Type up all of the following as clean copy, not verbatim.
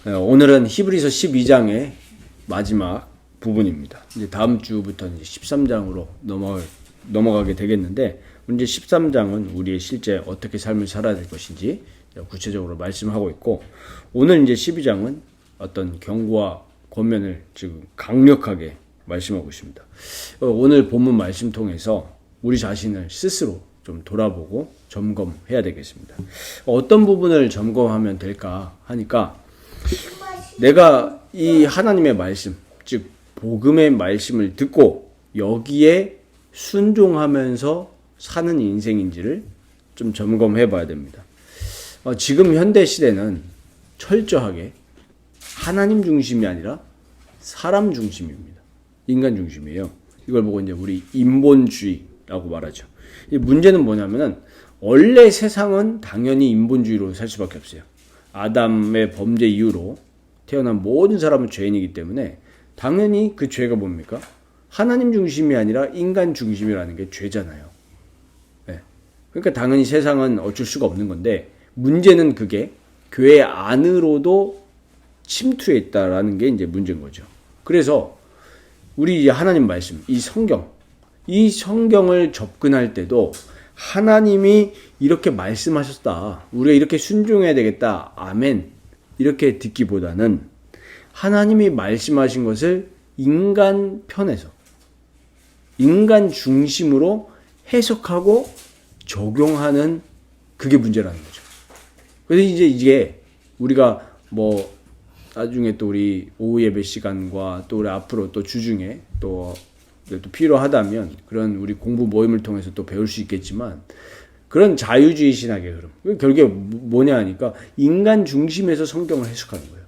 오늘은 히브리서 12장의 마지막 부분입니다. 이제 다음 주부터 이제 13장으로 넘어가게 되겠는데, 이제 13장은 우리의 실제 어떻게 삶을 살아야 될 것인지 구체적으로 말씀하고 있고, 오늘 이제 12장은 어떤 경고와 권면을 지금 강력하게 말씀하고 있습니다. 오늘 본문 말씀 통해서 우리 자신을 스스로 좀 돌아보고 점검해야 되겠습니다. 어떤 부분을 점검하면 될까 하니까, 내가 이 하나님의 말씀, 즉 복음의 말씀을 듣고 여기에 순종하면서 사는 인생인지를 좀 점검해 봐야 됩니다. 지금 현대 시대는 철저하게 하나님 중심이 아니라 사람 중심입니다. 인간 중심이에요. 이걸 보고 이제 우리 인본주의라고 말하죠. 이 문제는 뭐냐면은, 원래 세상은 당연히 인본주의로 살 수밖에 없어요. 아담의 범죄 이후로 태어난 모든 사람은 죄인이기 때문에 당연히 그 죄가 뭡니까? 하나님 중심이 아니라 인간 중심이라는 게 죄잖아요. 네. 그러니까 당연히 세상은 어쩔 수가 없는 건데, 문제는 그게 교회 안으로도 침투해 있다라는 게 이제 문제인 거죠. 그래서 우리 하나님 말씀, 이 성경을 접근할 때도 하나님이 이렇게 말씀하셨다, 우리가 이렇게 순종해야 되겠다, 아멘, 이렇게 듣기보다는 하나님이 말씀하신 것을 인간 편에서, 인간 중심으로 해석하고 적용하는, 그게 문제라는 거죠. 그래서 이게 우리가 나중에 또 우리 오후 예배 시간과 또 우리 앞으로 또 주중에 또 필요하다면 그런 우리 공부 모임을 통해서 또 배울 수 있겠지만, 그런 자유주의 신학의 흐름, 결국에 뭐냐 하니까 인간 중심에서 성경을 해석하는 거예요.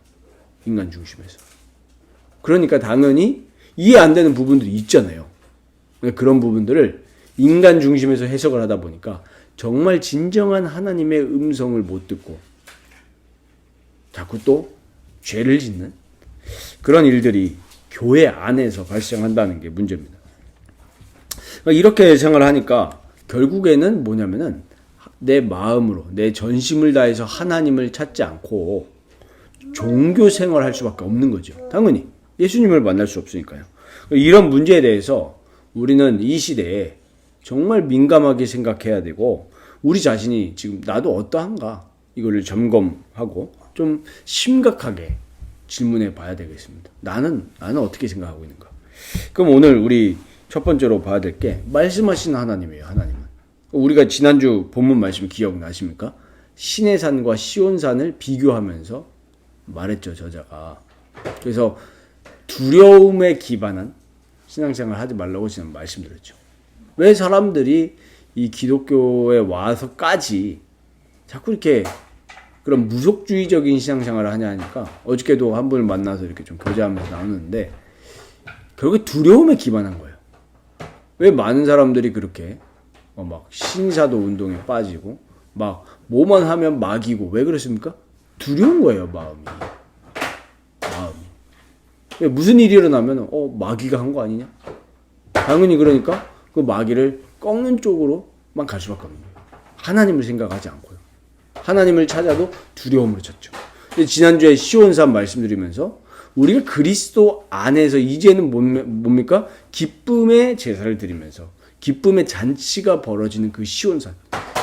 인간 중심에서. 그러니까 당연히 이해 안 되는 부분들이 있잖아요. 그런 부분들을 인간 중심에서 해석을 하다 보니까 정말 진정한 하나님의 음성을 못 듣고 자꾸 또 죄를 짓는 그런 일들이 교회 안에서 발생한다는 게 문제입니다. 이렇게 생각을 하니까 결국에는 뭐냐면은, 내 마음으로, 내 전심을 다해서 하나님을 찾지 않고 종교 생활을 할 수밖에 없는 거죠. 당연히 예수님을 만날 수 없으니까요. 이런 문제에 대해서 우리는 이 시대에 정말 민감하게 생각해야 되고, 우리 자신이 지금 나도 어떠한가, 이거를 점검하고 좀 심각하게 질문해 봐야 되겠습니다. 나는 어떻게 생각하고 있는가. 그럼 오늘 우리 첫 번째로 봐야 될 게 말씀하신 하나님이에요. 하나님은. 우리가 지난주 본문 말씀 기억나십니까? 시내산과 시온산을 비교하면서 말했죠, 저자가. 그래서 두려움에 기반한 신앙생활 하지 말라고 지금 말씀드렸죠. 왜 사람들이 이 기독교에 와서까지 자꾸 이렇게 그런 무속주의적인 신앙생활을 하냐 하니까, 어저께도 한 분을 만나서 이렇게 좀 교제하면서 나누는데, 결국에 두려움에 기반한 거예요. 왜 많은 사람들이 그렇게 막 신사도 운동에 빠지고 막 뭐만 하면 막이고, 왜 그렇습니까? 두려운 거예요, 마음이. 왜 무슨 일이 일어나면 마귀가 한 거 아니냐? 당연히 그러니까 그 마귀를 꺾는 쪽으로만 갈 수밖에 없는 거예요. 하나님을 생각하지 않고요. 하나님을 찾아도 두려움으로 찾죠. 지난주에 시온산 말씀드리면서 우리가 그리스도 안에서 이제는 뭡니까? 기쁨의 제사를 드리면서 기쁨의 잔치가 벌어지는 그 시온산,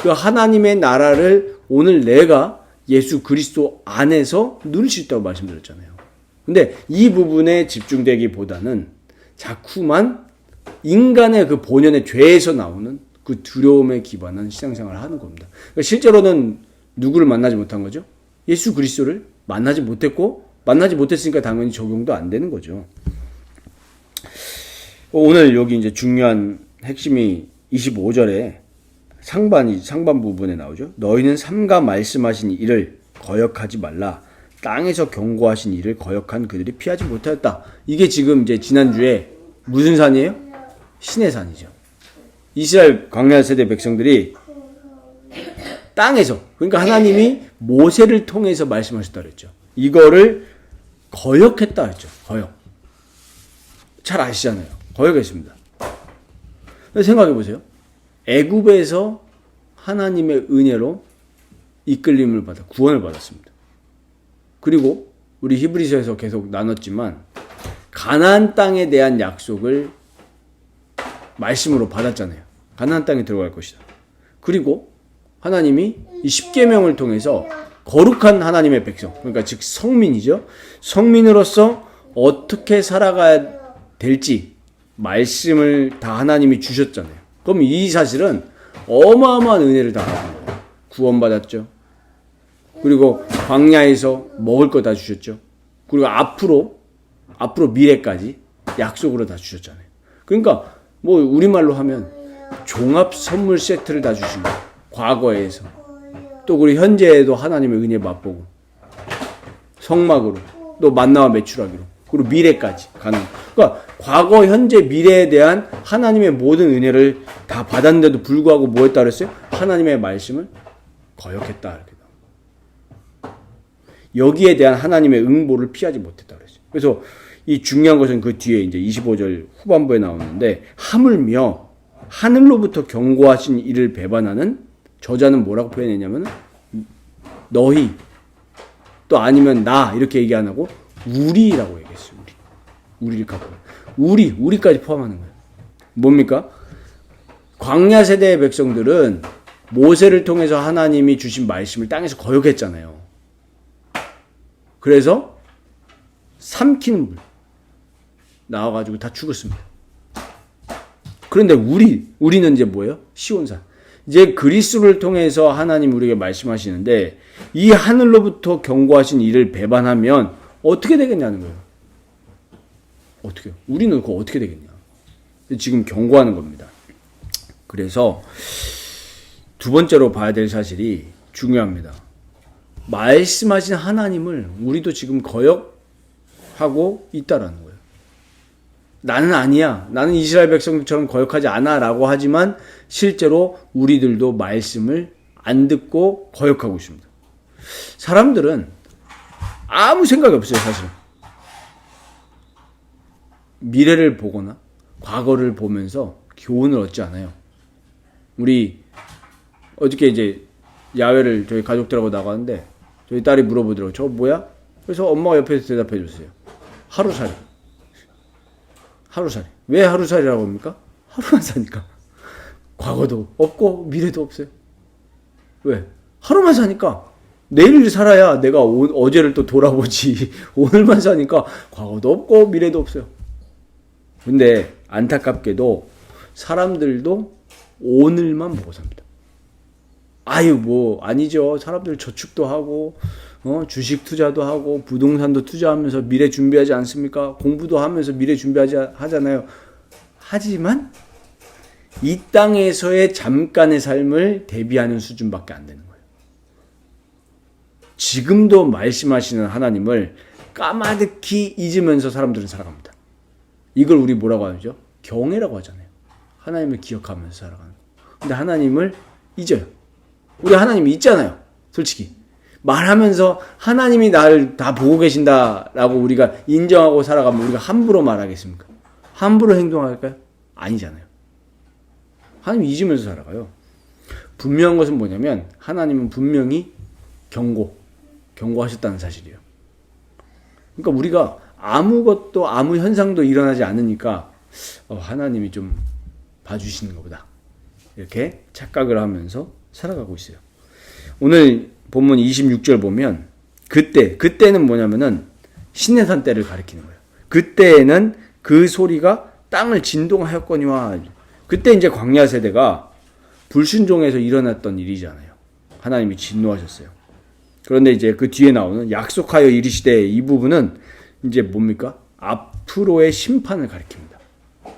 그 하나님의 나라를 오늘 내가 예수 그리스도 안에서 누릴 수 있다고 말씀드렸잖아요. 근데 이 부분에 집중되기보다는 자꾸만 인간의 그 본연의 죄에서 나오는 그 두려움에 기반한 신앙생활을 하는 겁니다. 그러니까 실제로는 누구를 만나지 못한 거죠? 예수 그리스도를 만나지 못했고, 만나지 못했으니까 당연히 적용도 안 되는 거죠. 오늘 여기 이제 중요한 핵심이 25절에 상반 부분에 나오죠. 너희는 삼가 말씀하신 일을 거역하지 말라. 땅에서 경고하신 일을 거역한 그들이 피하지 못하였다. 이게 지금 이제 지난주에 무슨 산이에요? 시내산이죠. 이스라엘 광야 세대 백성들이 땅에서, 그러니까 하나님이 모세를 통해서 말씀하셨다 그랬죠. 이거를 거역했다 했죠. 거역. 잘 아시잖아요. 거역했습니다. 생각해 보세요. 애굽에서 하나님의 은혜로 이끌림을 받아 구원을 받았습니다. 그리고 우리 히브리서에서 계속 나눴지만 가나안 땅에 대한 약속을 말씀으로 받았잖아요. 가나안 땅에 들어갈 것이다. 그리고 하나님이 이 십계명을 통해서 거룩한 하나님의 백성, 그러니까 즉 성민이죠. 성민으로서 어떻게 살아가야 될지 말씀을 다 하나님이 주셨잖아요. 그럼 이 사실은 어마어마한 은혜를 다 받은 거예요. 구원받았죠. 그리고 광야에서 먹을 거 다 주셨죠. 그리고 앞으로 미래까지 약속으로 다 주셨잖아요. 그러니까 뭐 우리말로 하면 종합 선물 세트를 다 주신 거예요. 과거에서 또 그리고 현재에도 하나님의 은혜 맛보고 성막으로 또 만나와 메추라기로 그리고 미래까지 가는. 그러니까 과거, 현재, 미래에 대한 하나님의 모든 은혜를 다 받았는데도 불구하고 뭐 했다 그랬어요? 하나님의 말씀을 거역했다. 이렇게. 여기에 대한 하나님의 응보를 피하지 못했다 그랬어요. 그래서 이 중요한 것은 그 뒤에 이제 25절 후반부에 나오는데 하물며 하늘로부터 경고하신 이를 배반하는 저자는 뭐라고 표현했냐면 너희 또 아니면 나 이렇게 얘기 안 하고 우리라고 얘기했어요. 우리를 갖고 우리까지 포함하는 거예요. 뭡니까? 광야 세대의 백성들은 모세를 통해서 하나님이 주신 말씀을 땅에서 거역했잖아요. 그래서 삼키는 불 나와가지고 다 죽었습니다. 그런데 우리는 이제 뭐예요? 시온산. 이제 그리스도를 통해서 하나님 우리에게 말씀하시는데 이 하늘로부터 경고하신 이를 배반하면 어떻게 되겠냐는 거예요. 어떻게요? 우리는 그거 어떻게 되겠냐? 지금 경고하는 겁니다. 그래서 두 번째로 봐야 될 사실이 중요합니다. 말씀하신 하나님을 우리도 지금 거역하고 있다라는 거예요. 나는 아니야. 나는 이스라엘 백성들처럼 거역하지 않아 라고 하지만 실제로 우리들도 말씀을 안 듣고 거역하고 있습니다. 사람들은 아무 생각이 없어요, 사실. 미래를 보거나 과거를 보면서 교훈을 얻지 않아요. 우리 어저께 이제 야외를 저희 가족들하고 나가는데 저희 딸이 물어보더라고요. 저 뭐야? 그래서 엄마가 옆에서 대답해 줬어요. 하루살이. 하루살이. 왜 하루살이라고 합니까? 하루만 사니까. 과거도 없고 미래도 없어요. 왜? 하루만 사니까. 내일을 살아야 내가 어제를 또 돌아보지. 오늘만 사니까 과거도 없고 미래도 없어요. 근데 안타깝게도 사람들도 오늘만 보고 삽니다. 아유 뭐 아니죠. 사람들 저축도 하고 주식 투자도 하고 부동산도 투자하면서 미래 준비하지 않습니까? 공부도 하면서 미래 하잖아요. 하지만 이 땅에서의 잠깐의 삶을 대비하는 수준밖에 안 되는 거예요. 지금도 말씀하시는 하나님을 까마득히 잊으면서 사람들은 살아갑니다. 이걸 우리 뭐라고 하죠? 경외라고 하잖아요. 하나님을 기억하면서 살아가는. 근데 하나님을 잊어요. 우리 하나님이 있잖아요. 솔직히. 말하면서 하나님이 나를 다 보고 계신다라고 우리가 인정하고 살아가면 우리가 함부로 말하겠습니까? 함부로 행동할까요? 아니잖아요. 하나님 잊으면서 살아가요. 분명한 것은 뭐냐면 하나님은 분명히 경고하셨다는 사실이에요. 그러니까 우리가 아무것도 아무 현상도 일어나지 않으니까 하나님이 좀 봐주시는 것보다 이렇게 착각을 하면서 살아가고 있어요. 오늘 본문 26절 보면 그때는 뭐냐면은 신내산 때를 가리키는 거예요. 그때에는 그 소리가 땅을 진동하였거니와. 그때 이제 광야 세대가 불순종에서 일어났던 일이잖아요. 하나님이 진노하셨어요. 그런데 이제 그 뒤에 나오는 약속하여 이르시되 이 부분은 이제 뭡니까? 앞으로의 심판을 가리킵니다.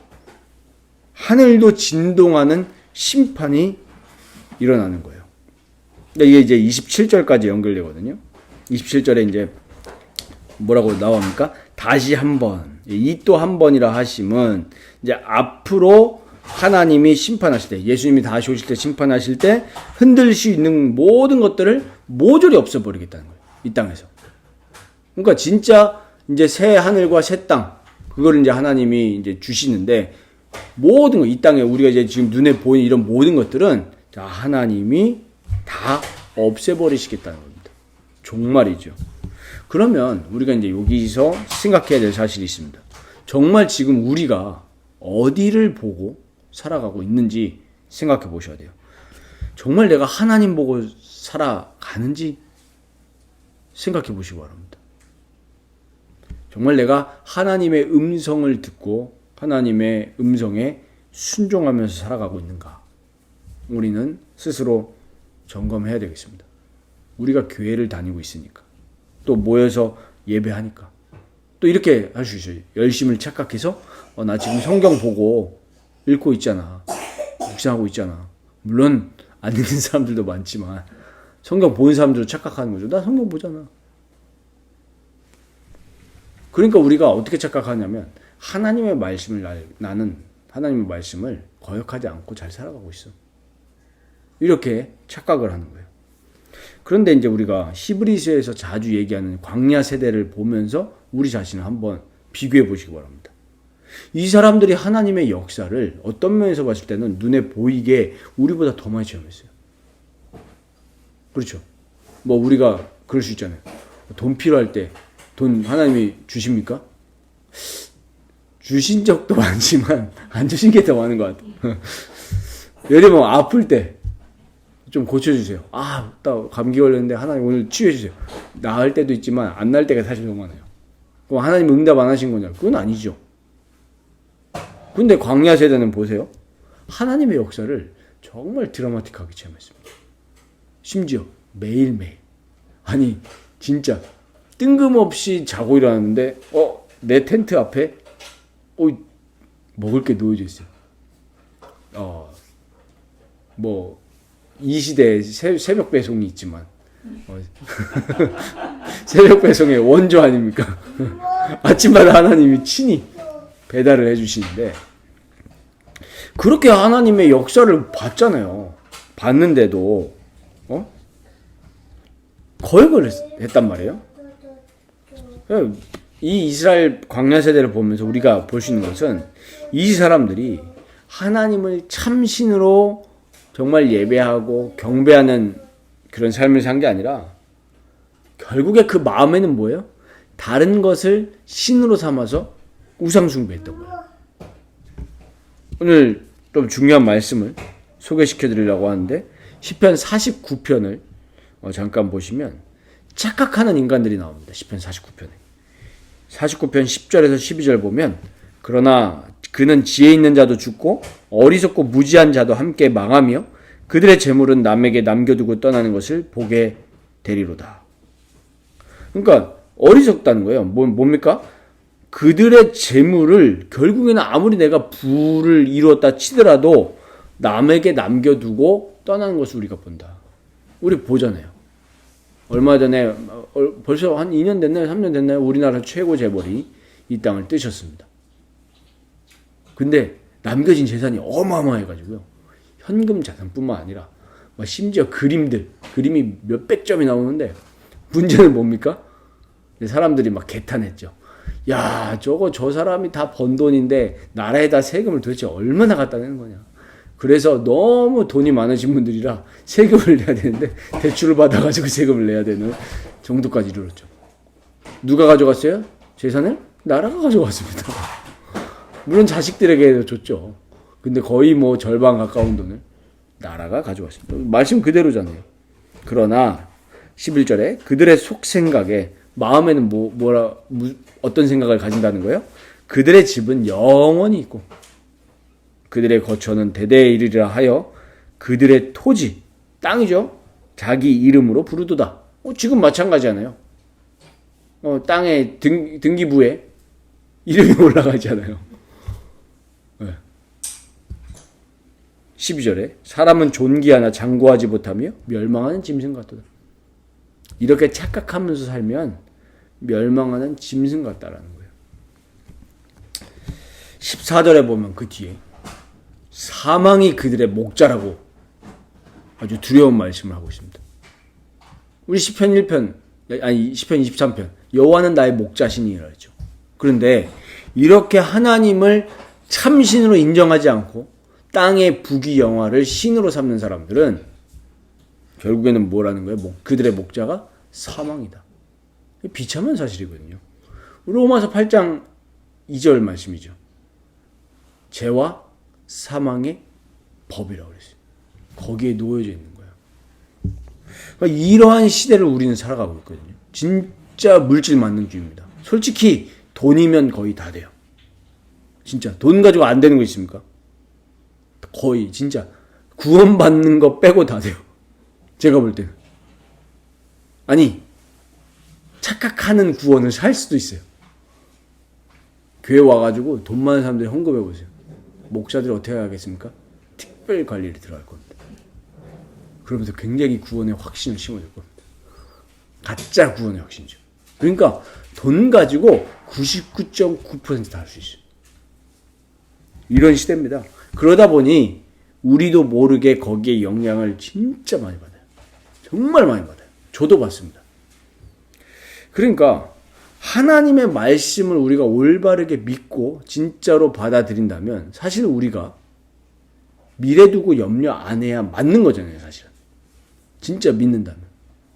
하늘도 진동하는 심판이 일어나는 거예요. 이게 이제 27절까지 연결되거든요. 27절에 이제 뭐라고 나옵니까? 다시 한번, 이 또 한 번이라 하심은 이제 앞으로 하나님이 심판하실 때, 예수님이 다시 오실 때 심판하실 때 흔들 수 있는 모든 것들을 모조리 없애버리겠다는 거예요. 이 땅에서. 그러니까 진짜 이제 새 하늘과 새 땅, 그걸 이제 하나님이 이제 주시는데 모든 거, 이 땅에 우리가 이제 지금 눈에 보이는 이런 모든 것들은 자, 하나님이 다 없애버리시겠다는 겁니다. 종말이죠. 그러면 우리가 이제 여기서 생각해야 될 사실이 있습니다. 정말 지금 우리가 어디를 보고 살아가고 있는지 생각해 보셔야 돼요. 정말 내가 하나님 보고 살아가는지 생각해 보시기 바랍니다. 정말 내가 하나님의 음성을 듣고 하나님의 음성에 순종하면서 살아가고 있는가? 우리는 스스로 점검해야 되겠습니다. 우리가 교회를 다니고 있으니까, 또 모여서 예배하니까, 또 이렇게 할 수 있어요. 열심을 착각해서 나 지금 성경 보고 읽고 있잖아, 묵상하고 있잖아. 물론 안 읽는 사람들도 많지만 성경 보는 사람들도 착각하는 거죠. 나 성경 보잖아. 그러니까 우리가 어떻게 착각하냐면 하나님의 말씀을 나는 하나님의 말씀을 거역하지 않고 잘 살아가고 있어. 이렇게 착각을 하는 거예요. 그런데 이제 우리가 히브리서에서 자주 얘기하는 광야 세대를 보면서 우리 자신을 한번 비교해 보시기 바랍니다. 이 사람들이 하나님의 역사를 어떤 면에서 봤을 때는 눈에 보이게 우리보다 더 많이 체험했어요. 그렇죠? 뭐 우리가 그럴 수 있잖아요. 돈 필요할 때 돈 하나님이 주십니까? 주신 적도 많지만 안 주신 게 더 많은 것 같아요. 예를 들면 아플 때 좀 고쳐주세요. 나 감기 걸렸는데 하나님 오늘 치유해주세요. 나을 때도 있지만 안 나을 때가 사실 더 많아요. 그럼 하나님 응답 안 하신 거냐? 그건 아니죠. 근데 광야 세대는 보세요. 하나님의 역사를 정말 드라마틱하게 체험했습니다. 심지어 매일매일. 아니 진짜 뜬금없이 자고 일어났는데 내 텐트 앞에 먹을 게 놓여져 있어요. 뭐 이 시대에 새벽 배송이 있지만 새벽 배송의 원조 아닙니까? 아침마다 하나님이 친히 배달을 해주시는데 그렇게 하나님의 역사를 봤잖아요. 봤는데도 거역을 했단 말이에요. 이 이스라엘 광야 세대를 보면서 우리가 볼 수 있는 것은 이 사람들이 하나님을 참신으로 정말 예배하고 경배하는 그런 삶을 산 게 아니라 결국에 그 마음에는 뭐예요? 다른 것을 신으로 삼아서 우상 숭배했던 거예요. 오늘 좀 중요한 말씀을 소개시켜 드리려고 하는데 시편 49편을 잠깐 보시면 착각하는 인간들이 나옵니다. 시편 49편에. 49편 10절에서 12절 보면 그러나 그는 지혜 있는 자도 죽고 어리석고 무지한 자도 함께 망하며 그들의 재물은 남에게 남겨두고 떠나는 것을 보게 되리로다. 그러니까 어리석다는 거예요. 뭡니까? 그들의 재물을 결국에는 아무리 내가 부를 이루었다 치더라도 남에게 남겨두고 떠나는 것을 우리가 본다. 우리 보잖아요. 얼마 전에 벌써 한 2년 됐나요? 3년 됐나요? 우리나라 최고 재벌이 이 땅을 뜨셨습니다. 근데 남겨진 재산이 어마어마해가지고요. 현금 자산뿐만 아니라 심지어 그림이 몇백 점이 나오는데 문제는 뭡니까? 사람들이 막 개탄했죠. 야, 저 사람이 다 번 돈인데 나라에다 세금을 도대체 얼마나 갖다 내는 거냐. 그래서 너무 돈이 많으신 분들이라 세금을 내야 되는데 대출을 받아가지고 세금을 내야 되는 정도까지 이르렀죠. 누가 가져갔어요? 재산을? 나라가 가져갔습니다. 물론 자식들에게 줬죠. 근데 거의 뭐 절반 가까운 돈을 나라가 가져갔습니다. 말씀 그대로잖아요. 그러나 11절에 그들의 속생각에 마음에는 어떤 생각을 가진다는 거예요? 그들의 집은 영원히 있고 그들의 거처는 대대에 이르리라 하여 그들의 토지, 땅이죠. 자기 이름으로 부르도다. 지금 마찬가지잖아요. 땅의 등기부에 이름이 올라가잖아요. 12절에 사람은 존귀하나 장구하지 못하며 멸망하는 짐승 같도다. 이렇게 착각하면서 살면 멸망하는 짐승 같다라는 거예요. 14절에 보면 그 뒤에 사망이 그들의 목자라고 아주 두려운 말씀을 하고 있습니다. 우리 시편 23편 여호와는 나의 목자시니라 했죠. 그런데 이렇게 하나님을 참신으로 인정하지 않고 땅의 부귀영화를 신으로 삼는 사람들은 결국에는 뭐라는 거예요? 그들의 목자가 사망이다. 비참한 사실이거든요. 로마서 8장 2절 말씀이죠. 죄와 사망의 법이라고 그랬어요. 거기에 놓여져 있는 거예요. 그러니까 이러한 시대를 우리는 살아가고 있거든요. 진짜 물질 만능주의입니다. 솔직히 돈이면 거의 다 돼요. 진짜 돈 가지고 안 되는 거 있습니까? 거의 진짜 구원받는 거 빼고 다 돼요. 제가 볼 때는. 아니 착각하는 구원을 살 수도 있어요. 교회 와가지고 돈 많은 사람들이 헌금해보세요. 목사들이 어떻게 하겠습니까? 특별 관리를 들어갈 겁니다. 그러면서 굉장히 구원의 확신을 심어줄 겁니다. 가짜 구원의 확신이죠. 그러니까 돈 가지고 99.9% 다 할 수 있어요. 이런 시대입니다. 그러다 보니 우리도 모르게 거기에 영향을 진짜 많이 받아요. 정말 많이 받아요. 저도 받습니다. 그러니까 하나님의 말씀을 우리가 올바르게 믿고 진짜로 받아들인다면 사실 우리가 미래 두고 염려 안 해야 맞는 거잖아요. 사실은. 진짜 믿는다면.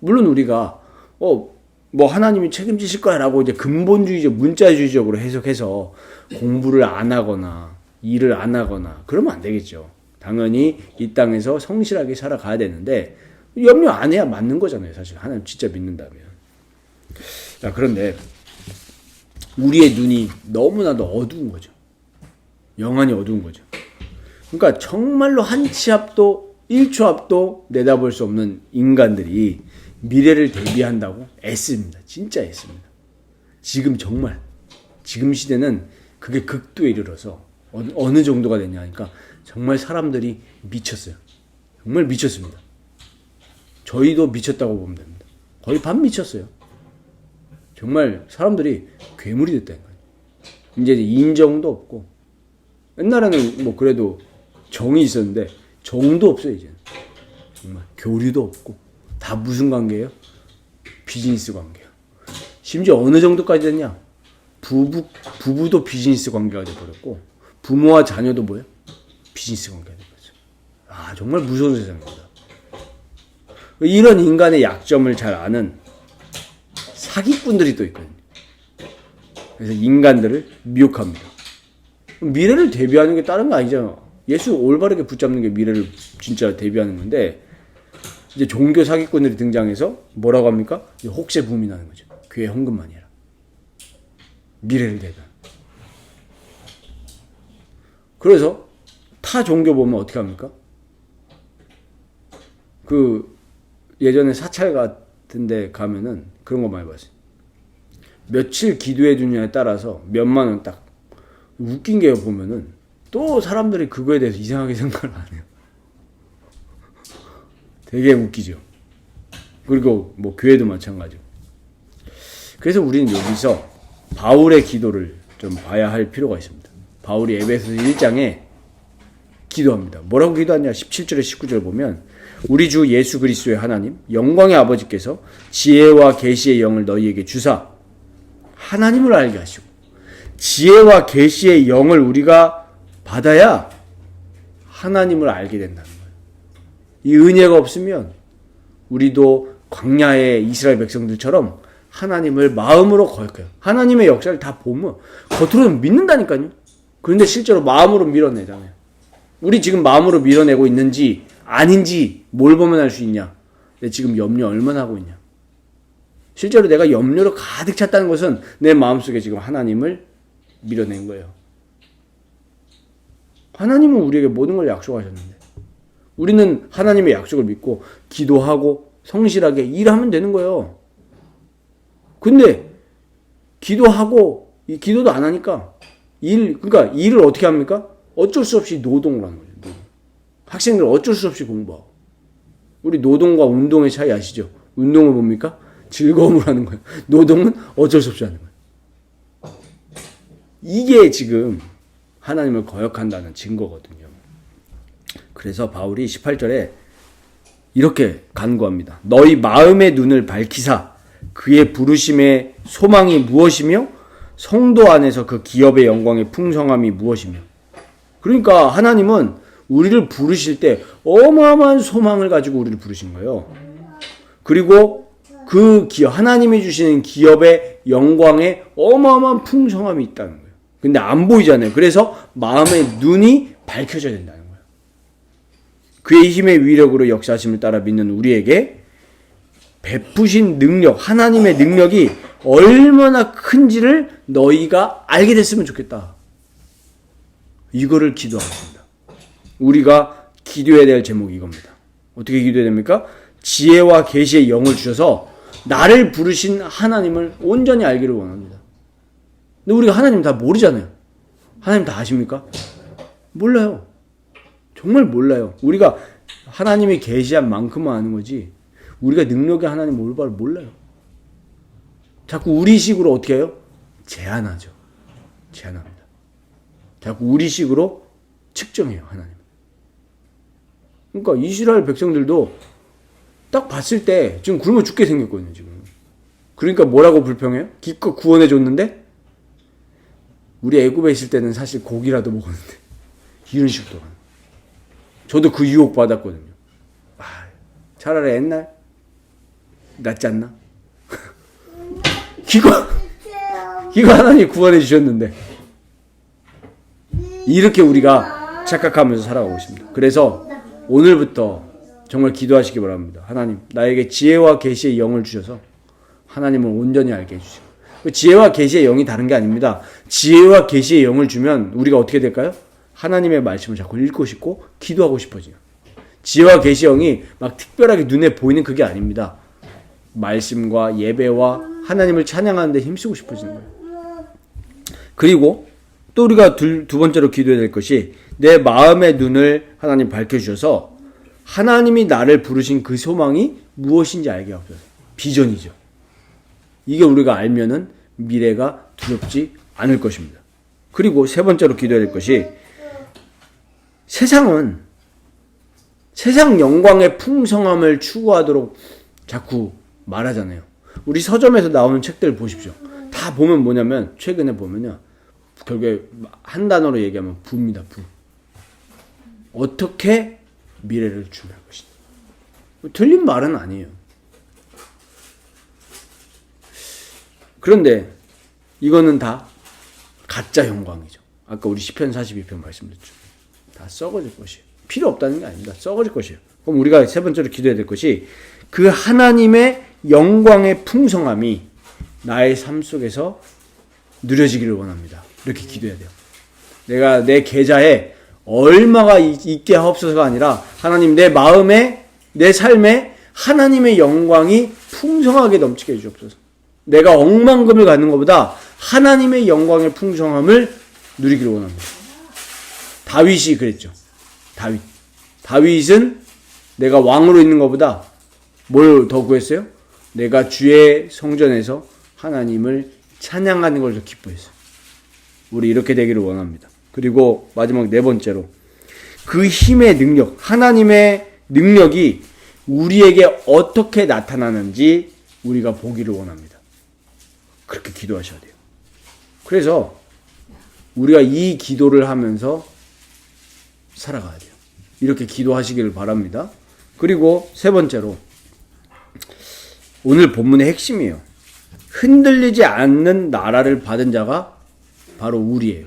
물론 우리가 뭐 하나님이 책임지실 거야 라고 이제 근본주의적 문자주의적으로 해석해서 공부를 안 하거나 일을 안 하거나 그러면 안 되겠죠. 당연히 이 땅에서 성실하게 살아가야 되는데 염려 안 해야 맞는 거잖아요. 사실 하나님 진짜 믿는다면. 자, 그런데 우리의 눈이 너무나도 어두운 거죠. 영안이 어두운 거죠. 그러니까 정말로 한 치 앞도 1초 앞도 내다볼 수 없는 인간들이 미래를 대비한다고 애씁니다. 진짜 애씁니다. 지금 정말 지금 시대는 그게 극도에 이르러서 어느 정도가 됐냐 하니까 정말 사람들이 미쳤어요. 정말 미쳤습니다. 저희도 미쳤다고 보면 됩니다. 거의 반 미쳤어요. 정말 사람들이 괴물이 됐다는 거예요. 이제 인정도 없고 옛날에는 뭐 그래도 정이 있었는데 정도 없어요. 이제는 정말 교류도 없고 다 무슨 관계예요? 비즈니스 관계예요. 심지어 어느 정도까지 됐냐? 부부도 비즈니스 관계가 돼버렸고 부모와 자녀도 뭐예요? 비즈니스 관계가 돼버렸어요. 아 정말 무서운 세상입니다. 이런 인간의 약점을 잘 아는 사기꾼들이 또 있거든요. 그래서 인간들을 미혹합니다. 미래를 대비하는 게 다른 거 아니잖아. 예수 올바르게 붙잡는 게 미래를 진짜 대비하는 건데 이제 종교 사기꾼들이 등장해서 뭐라고 합니까? 혹세 부민하는 거죠. 교회 헌금만이 아니라 미래를 대비하는. 그래서 타 종교 보면 어떻게 합니까? 예전에 사찰 같은 데 가면은 그런 거 많이 봤어요. 며칠 기도해 주냐에 따라서 몇만 원 딱. 웃긴 게 보면은 또 사람들이 그거에 대해서 이상하게 생각을 안 해요. 되게 웃기죠. 그리고 뭐 교회도 마찬가지고. 그래서 우리는 여기서 바울의 기도를 좀 봐야 할 필요가 있습니다. 바울이 에베소서 1장에 기도합니다. 뭐라고 기도하냐? 17절에 19절 보면 우리 주 예수 그리스도의 하나님 영광의 아버지께서 지혜와 계시의 영을 너희에게 주사 하나님을 알게 하시고 지혜와 계시의 영을 우리가 받아야 하나님을 알게 된다는 거예요. 이 은혜가 없으면 우리도 광야의 이스라엘 백성들처럼 하나님을 마음으로 거역해요. 하나님의 역사를 다 보면 겉으로는 믿는다니까요. 그런데 실제로 마음으로 밀어내잖아요. 우리 지금 마음으로 밀어내고 있는지 아닌지 뭘 보면 알 수 있냐? 내 지금 염려 얼마나 하고 있냐? 실제로 내가 염려로 가득 찼다는 것은 내 마음속에 지금 하나님을 밀어낸 거예요. 하나님은 우리에게 모든 걸 약속하셨는데 우리는 하나님의 약속을 믿고 기도하고 성실하게 일하면 되는 거예요. 근데 기도하고 기도도 안 하니까 그러니까 일을 어떻게 합니까? 어쩔 수 없이 노동을 하는 거예요. 학생들 어쩔 수 없이 공부하고. 우리 노동과 운동의 차이 아시죠? 운동은 뭡니까? 즐거움을 하는 거예요. 노동은 어쩔 수 없이 하는 거예요. 이게 지금 하나님을 거역한다는 증거거든요. 그래서 바울이 18절에 이렇게 간구합니다. 너희 마음의 눈을 밝히사 그의 부르심의 소망이 무엇이며 성도 안에서 그 기업의 영광의 풍성함이 무엇이며. 그러니까 하나님은 우리를 부르실 때 어마어마한 소망을 가지고 우리를 부르신 거예요. 그리고 그 기업, 하나님이 주시는 기업의 영광에 어마어마한 풍성함이 있다는 거예요. 근데 안 보이잖아요. 그래서 마음의 눈이 밝혀져야 된다는 거예요. 그의 힘의 위력으로 역사하심을 따라 믿는 우리에게 베푸신 능력, 하나님의 능력이 얼마나 큰지를 너희가 알게 됐으면 좋겠다. 이거를 기도하겠습니다. 우리가 기도해야 될 제목이 이겁니다. 어떻게 기도해야 됩니까? 지혜와 계시의 영을 주셔서 나를 부르신 하나님을 온전히 알기를 원합니다. 근데 우리가 하나님 다 모르잖아요. 하나님 다 아십니까? 몰라요. 정말 몰라요. 우리가 하나님이 계시한 만큼만 아는 거지 우리가 능력의 하나님 올바를 몰라요. 자꾸 우리식으로 어떻게 해요? 제한하죠. 제한합니다. 자꾸 우리식으로 측정해요. 하나님. 그러니까 이스라엘 백성들도 딱 봤을 때 지금 굶어 죽게 생겼거든요. 지금. 그러니까 뭐라고 불평해요? 기껏 구원해 줬는데 우리 애굽에 있을 때는 사실 고기라도 먹었는데 이런 식으로 저도 그 유혹 받았거든요. 차라리 옛날 낫지 않나? 기껏 하나님 구원해 주셨는데 이렇게 우리가 착각하면서 살아가고 있습니다. 그래서 오늘부터 정말 기도하시기 바랍니다. 하나님, 나에게 지혜와 계시의 영을 주셔서 하나님을 온전히 알게 해주시고, 지혜와 계시의 영이 다른 게 아닙니다. 지혜와 계시의 영을 주면 우리가 어떻게 될까요? 하나님의 말씀을 자꾸 읽고 싶고 기도하고 싶어져요. 지혜와 계시의 영이 막 특별하게 눈에 보이는 그게 아닙니다. 말씀과 예배와 하나님을 찬양하는 데 힘쓰고 싶어지는 거예요. 그리고 또 우리가 두 번째로 기도해야 될 것이 내 마음의 눈을 하나님 밝혀주셔서 하나님이 나를 부르신 그 소망이 무엇인지 알게 하옵소서. 비전이죠. 이게 우리가 알면은 미래가 두렵지 않을 것입니다. 그리고 세 번째로 기도해야 될 것이 세상 영광의 풍성함을 추구하도록 자꾸 말하잖아요. 우리 서점에서 나오는 책들 보십시오. 다 보면 뭐냐면 최근에 보면요. 결국에 한 단어로 얘기하면 부입니다. 부. 어떻게 미래를 준비할 것이다. 틀린 말은 아니에요. 그런데 이거는 다 가짜 영광이죠. 아까 우리 시편 42편 말씀드렸죠. 다 썩어질 것이에요. 필요 없다는 게 아닙니다. 썩어질 것이에요. 그럼 우리가 세 번째로 기도해야 될 것이 그 하나님의 영광의 풍성함이 나의 삶 속에서 누려지기를 원합니다. 이렇게 기도해야 돼요. 내가 내 계좌에 얼마가 있게 하옵소서가 아니라 하나님 내 마음에 내 삶에 하나님의 영광이 풍성하게 넘치게 해주옵소서. 내가 억만금을 갖는 것보다 하나님의 영광의 풍성함을 누리기를 원합니다. 다윗이 그랬죠. 다윗은 내가 왕으로 있는 것보다 뭘 더 구했어요? 내가 주의 성전에서 하나님을 찬양하는 걸 더 기뻐했어요. 우리 이렇게 되기를 원합니다. 그리고 마지막 네 번째로 그 힘의 능력, 하나님의 능력이 우리에게 어떻게 나타나는지 우리가 보기를 원합니다. 그렇게 기도하셔야 돼요. 그래서 우리가 이 기도를 하면서 살아가야 돼요. 이렇게 기도하시기를 바랍니다. 그리고 세 번째로 오늘 본문의 핵심이에요. 흔들리지 않는 나라를 받은 자가 바로 우리예요.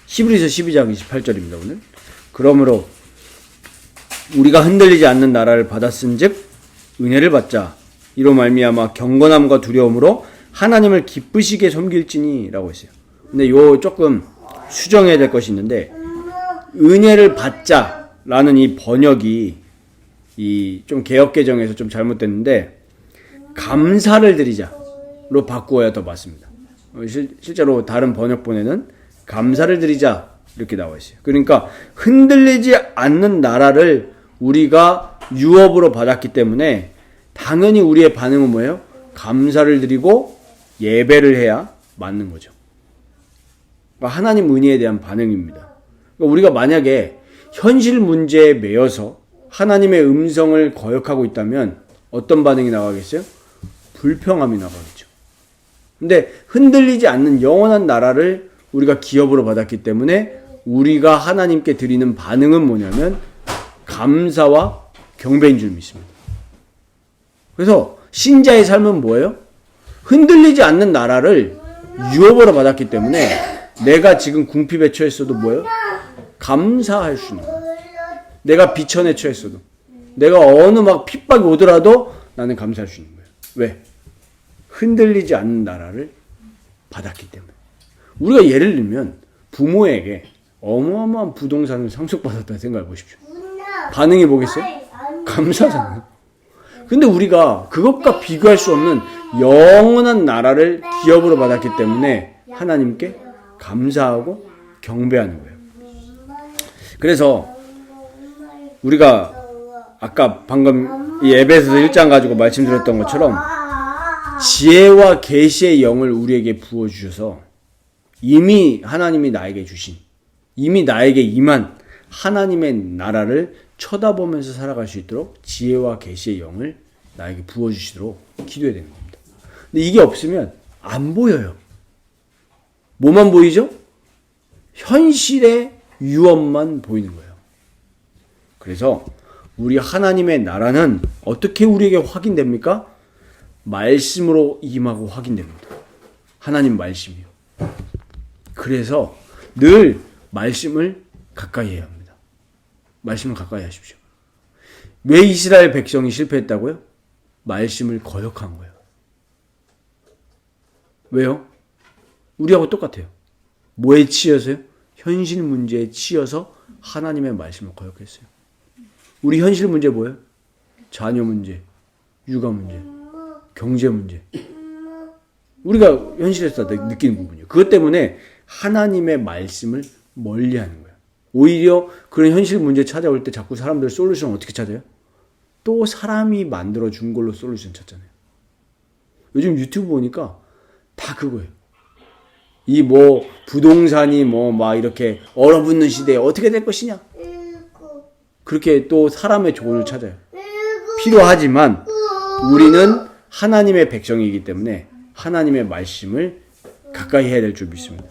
히브리서 12장 28절입니다. 오늘. 그러므로 우리가 흔들리지 않는 나라를 받았은즉 은혜를 받자. 이로 말미암아 경건함과 두려움으로 하나님을 기쁘시게 섬길지니라고 했어요. 근데 요 조금 수정해야 될 것이 있는데 은혜를 받자라는 이 번역이 이 좀 개역 개정에서 좀 잘못됐는데 감사를 드리자로 바꾸어야 더 맞습니다. 실제로 다른 번역본에는 감사를 드리자 이렇게 나와 있어요. 그러니까 흔들리지 않는 나라를 우리가 유업으로 받았기 때문에 당연히 우리의 반응은 뭐예요? 감사를 드리고 예배를 해야 맞는 거죠. 그러니까 하나님 은혜에 대한 반응입니다. 그러니까 우리가 만약에 현실 문제에 매여서 하나님의 음성을 거역하고 있다면 어떤 반응이 나가겠어요? 불평함이 나가겠죠. 근데 흔들리지 않는 영원한 나라를 우리가 기업으로 받았기 때문에 우리가 하나님께 드리는 반응은 뭐냐면 감사와 경배인 줄 믿습니다. 그래서 신자의 삶은 뭐예요? 흔들리지 않는 나라를 유업으로 받았기 때문에 내가 지금 궁핍에 처했어도 뭐예요? 감사할 수 있는 거예요. 내가 비천에 처했어도, 내가 어느 막 핍박이 오더라도 나는 감사할 수 있는 거예요. 왜? 흔들리지 않는 나라를 받았기 때문에. 우리가 예를 들면 부모에게 어마어마한 부동산을 상속받았다 생각해 보십시오. 반응이 뭐겠어요? 감사잖아요. 근데 우리가 그것과 비교할 수 없는 영원한 나라를 기업으로 받았기 때문에 하나님께 감사하고 경배하는 거예요. 그래서 우리가 아까 방금 이 에베소서 1장 가지고 말씀드렸던 것처럼 지혜와 계시의 영을 우리에게 부어주셔서 이미 하나님이 나에게 주신, 이미 나에게 임한 하나님의 나라를 쳐다보면서 살아갈 수 있도록 지혜와 계시의 영을 나에게 부어주시도록 기도해야 되는 겁니다. 근데 이게 없으면 안 보여요. 뭐만 보이죠? 현실의 유업만 보이는 거예요. 그래서 우리 하나님의 나라는 어떻게 우리에게 확인됩니까? 말씀으로 임하고 확인됩니다. 하나님 말씀이요. 그래서 늘 말씀을 가까이 해야 합니다. 말씀을 가까이 하십시오. 왜 이스라엘 백성이 실패했다고요? 말씀을 거역한 거예요. 왜요? 우리하고 똑같아요. 뭐에 치여서요? 현실 문제에 치여서 하나님의 말씀을 거역했어요. 우리 현실 문제 뭐예요? 자녀 문제, 육아 문제, 경제 문제. 우리가 현실에서 느끼는 부분이에요. 그것 때문에 하나님의 말씀을 멀리하는 거예요. 오히려 그런 현실 문제 찾아올 때 자꾸 사람들 솔루션을 어떻게 찾아요? 또 사람이 만들어준 걸로 솔루션 찾잖아요. 요즘 유튜브 보니까 다 그거예요. 이 뭐 부동산이 뭐 막 이렇게 얼어붙는 시대에 어떻게 될 것이냐? 그렇게 또 사람의 조언을 찾아요. 필요하지만 우리는 하나님의 백성이기 때문에 하나님의 말씀을 가까이 해야 될 줄 믿습니다.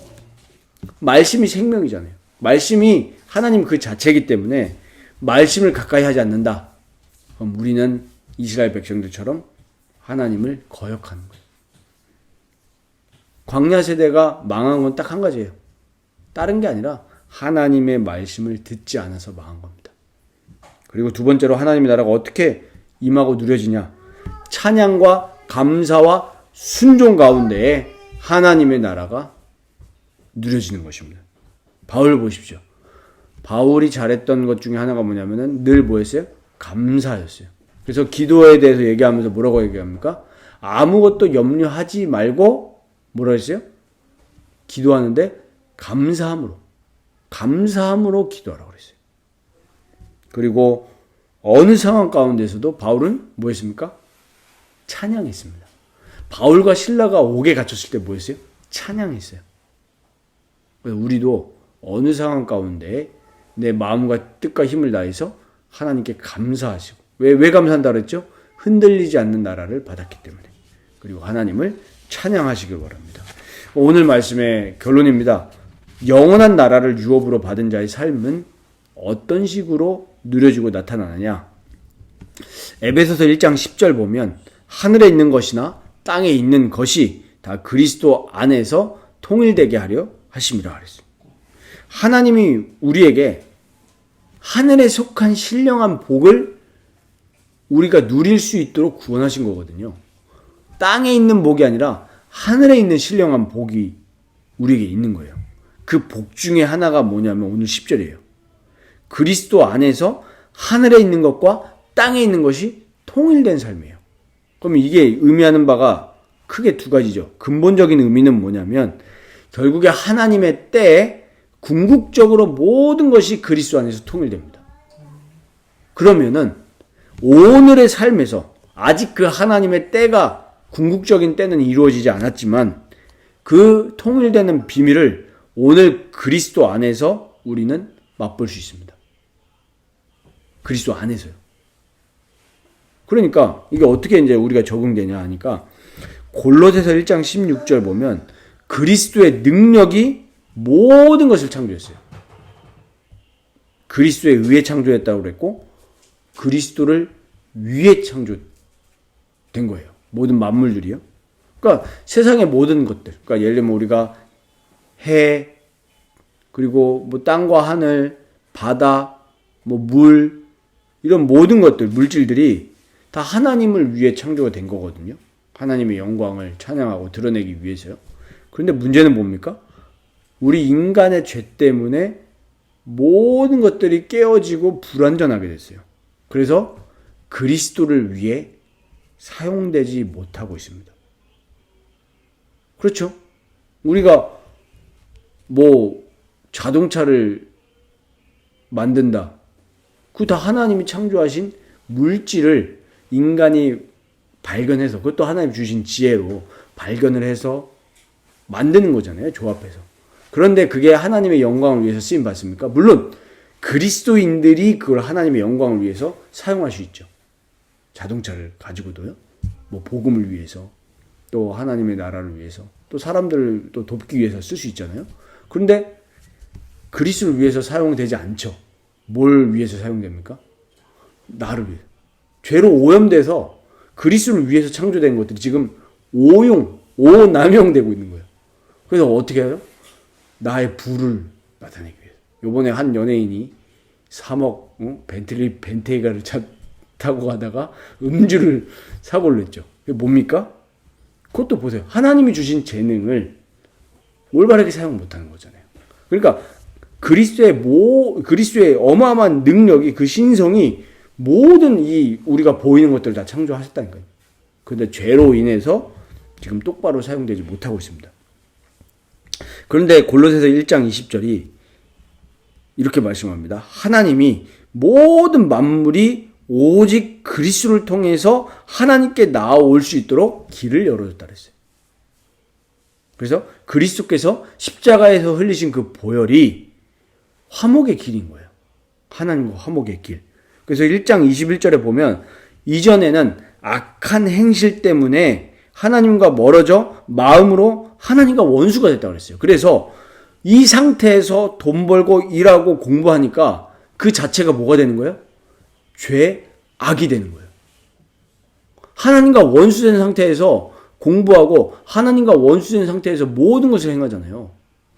말씀이 생명이잖아요. 말씀이 하나님 그 자체이기 때문에 말씀을 가까이 하지 않는다. 그럼 우리는 이스라엘 백성들처럼 하나님을 거역하는 거예요. 광야 세대가 망한 건 딱 한 가지예요. 다른 게 아니라 하나님의 말씀을 듣지 않아서 망한 겁니다. 그리고 두 번째로 하나님의 나라가 어떻게 임하고 누려지냐? 찬양과 감사와 순종 가운데에 하나님의 나라가 누려지는 것입니다. 바울 보십시오. 바울이 잘했던 것 중에 하나가 뭐냐면은 늘 뭐였어요? 감사였어요. 그래서 기도에 대해서 얘기하면서 뭐라고 얘기합니까? 아무것도 염려하지 말고 뭐라 했어요? 기도하는데 감사함으로 기도하라고 그랬어요. 그리고 어느 상황 가운데서도 바울은 뭐 했습니까? 찬양했습니다. 바울과 실라가 옥에 갇혔을 때 뭐 했어요? 찬양했어요. 그래서 우리도 어느 상황 가운데 내 마음과 뜻과 힘을 다해서 하나님께 감사하시고, 왜 감사한다 그랬죠? 흔들리지 않는 나라를 받았기 때문에. 그리고 하나님을 찬양하시길 바랍니다. 오늘 말씀의 결론입니다. 영원한 나라를 유업으로 받은 자의 삶은 어떤 식으로 누려지고 나타나느냐? 에베소서 1장 10절 보면 하늘에 있는 것이나 땅에 있는 것이 다 그리스도 안에서 통일되게 하려 하심이라 그랬어요. 하나님이 우리에게 하늘에 속한 신령한 복을 우리가 누릴 수 있도록 구원하신 거거든요. 땅에 있는 복이 아니라 하늘에 있는 신령한 복이 우리에게 있는 거예요. 그 복 중에 하나가 뭐냐면 오늘 10절이에요. 그리스도 안에서 하늘에 있는 것과 땅에 있는 것이 통일된 삶이에요. 그러면 이게 의미하는 바가 크게 두 가지죠. 근본적인 의미는 뭐냐면 결국에 하나님의 때에 궁극적으로 모든 것이 그리스도 안에서 통일됩니다. 그러면은 오늘의 삶에서 아직 그 하나님의 때가 궁극적인 때는 이루어지지 않았지만 그 통일되는 비밀을 오늘 그리스도 안에서 우리는 맛볼 수 있습니다. 그리스도 안에서요. 그러니까 이게 어떻게 이제 우리가 적응되냐 하니까 골로새서 1장 16절 보면 그리스도의 능력이 모든 것을 창조했어요. 그리스도에 의해 창조했다고 그랬고 그리스도를 위해 창조된 거예요. 모든 만물들이요. 그러니까 세상의 모든 것들. 그러니까 예를 들면 우리가 해, 그리고 뭐 땅과 하늘, 바다, 뭐 물, 이런 모든 것들, 물질들이 다 하나님을 위해 창조가 된 거거든요. 하나님의 영광을 찬양하고 드러내기 위해서요. 그런데 문제는 뭡니까? 우리 인간의 죄 때문에 모든 것들이 깨어지고 불완전하게 됐어요. 그래서 그리스도를 위해 사용되지 못하고 있습니다. 그렇죠? 우리가 뭐 자동차를 만든다. 그거 다 하나님이 창조하신 물질을 인간이 발견해서, 그것도 하나님 주신 지혜로 발견을 해서 만드는 거잖아요. 조합해서. 그런데 그게 하나님의 영광을 위해서 쓰임 받습니까? 물론 그리스도인들이 그걸 하나님의 영광을 위해서 사용할 수 있죠. 자동차를 가지고도요. 뭐 복음을 위해서, 또 하나님의 나라를 위해서, 또 사람들을 또 돕기 위해서 쓸 수 있잖아요. 그런데 그리스도를 위해서 사용되지 않죠. 뭘 위해서 사용됩니까? 나를 위해. 죄로 오염돼서 그리스도를 위해서 창조된 것들이 지금 오남용되고 있는 거예요. 그래서 어떻게 해요? 나의 부를 나타내기 위해서. 요번에 한 연예인이 3억 벤테이가를 타고 가다가 음주를 사고를 냈죠. 그게 뭡니까? 그것도 보세요. 하나님이 주신 재능을 올바르게 사용 못하는 거잖아요. 그러니까 그리스도의 어마어마한 능력이, 그 신성이 모든 이 우리가 보이는 것들을 다 창조하셨다니까요. 그런데 죄로 인해서 지금 똑바로 사용되지 못하고 있습니다. 그런데 골로새서 1장 20절이 이렇게 말씀합니다. 하나님이 모든 만물이 오직 그리스도를 통해서 하나님께 나아올 수 있도록 길을 열어줬다 그랬어요. 그래서 그리스도께서 십자가에서 흘리신 그 보혈이 화목의 길인 거예요. 하나님과 화목의 길. 그래서 1장 21절에 보면 이전에는 악한 행실 때문에 하나님과 멀어져 마음으로 하나님과 원수가 됐다고 그랬어요. 그래서 이 상태에서 돈 벌고 일하고 공부하니까 그 자체가 뭐가 되는 거예요? 악이 되는 거예요. 하나님과 원수된 상태에서 공부하고 하나님과 원수된 상태에서 모든 것을 행하잖아요.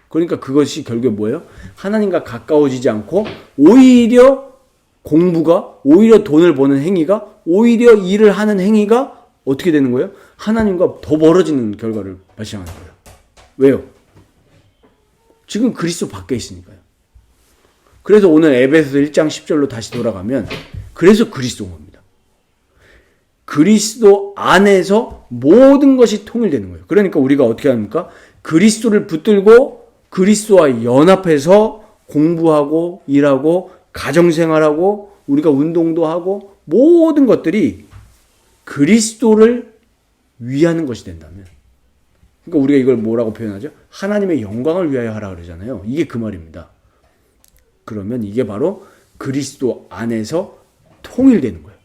그러니까 그것이 결국에 뭐예요? 하나님과 가까워지지 않고 오히려 공부가, 오히려 돈을 버는 행위가, 오히려 일을 하는 행위가 어떻게 되는 거예요? 하나님과 더 멀어지는 결과를 발생하는 거예요. 왜요? 지금 그리스도 밖에 있으니까요. 그래서 오늘 에베소서 1장 10절로 다시 돌아가면 그래서 그리스도인 겁니다. 그리스도 안에서 모든 것이 통일되는 거예요. 그러니까 우리가 어떻게 합니까? 그리스도를 붙들고 그리스도와 연합해서 공부하고 일하고 가정생활하고 우리가 운동도 하고 모든 것들이 그리스도를 위하는 것이 된다면, 그러니까 우리가 이걸 뭐라고 표현하죠? 하나님의 영광을 위하여 하라 그러잖아요. 이게 그 말입니다. 그러면 이게 바로 그리스도 안에서 통일되는 거예요.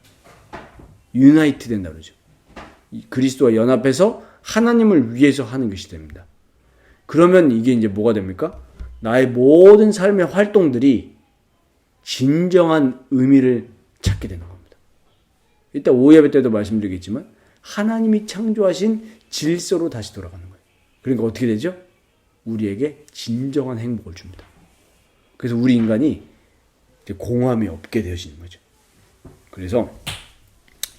유나이트 된다 그러죠. 그리스도와 연합해서 하나님을 위해서 하는 것이 됩니다. 그러면 이게 이제 뭐가 됩니까? 나의 모든 삶의 활동들이 진정한 의미를 찾게 되는 겁니다. 이따 오예배 때도 말씀드리겠지만 하나님이 창조하신 질서로 다시 돌아가는 거예요. 그러니까 어떻게 되죠? 우리에게 진정한 행복을 줍니다. 그래서 우리 인간이 이제 공허함이 없게 되어지는 거죠. 그래서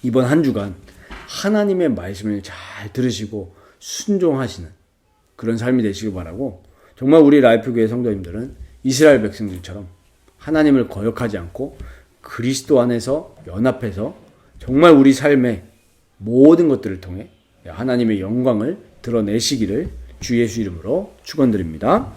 이번 한 주간 하나님의 말씀을 잘 들으시고 순종하시는 그런 삶이 되시길 바라고, 정말 우리 라이프교회 성도님들은 이스라엘 백성들처럼 하나님을 거역하지 않고 그리스도 안에서 연합해서 정말 우리 삶의 모든 것들을 통해 하나님의 영광을 드러내시기를 주 예수 이름으로 축원드립니다.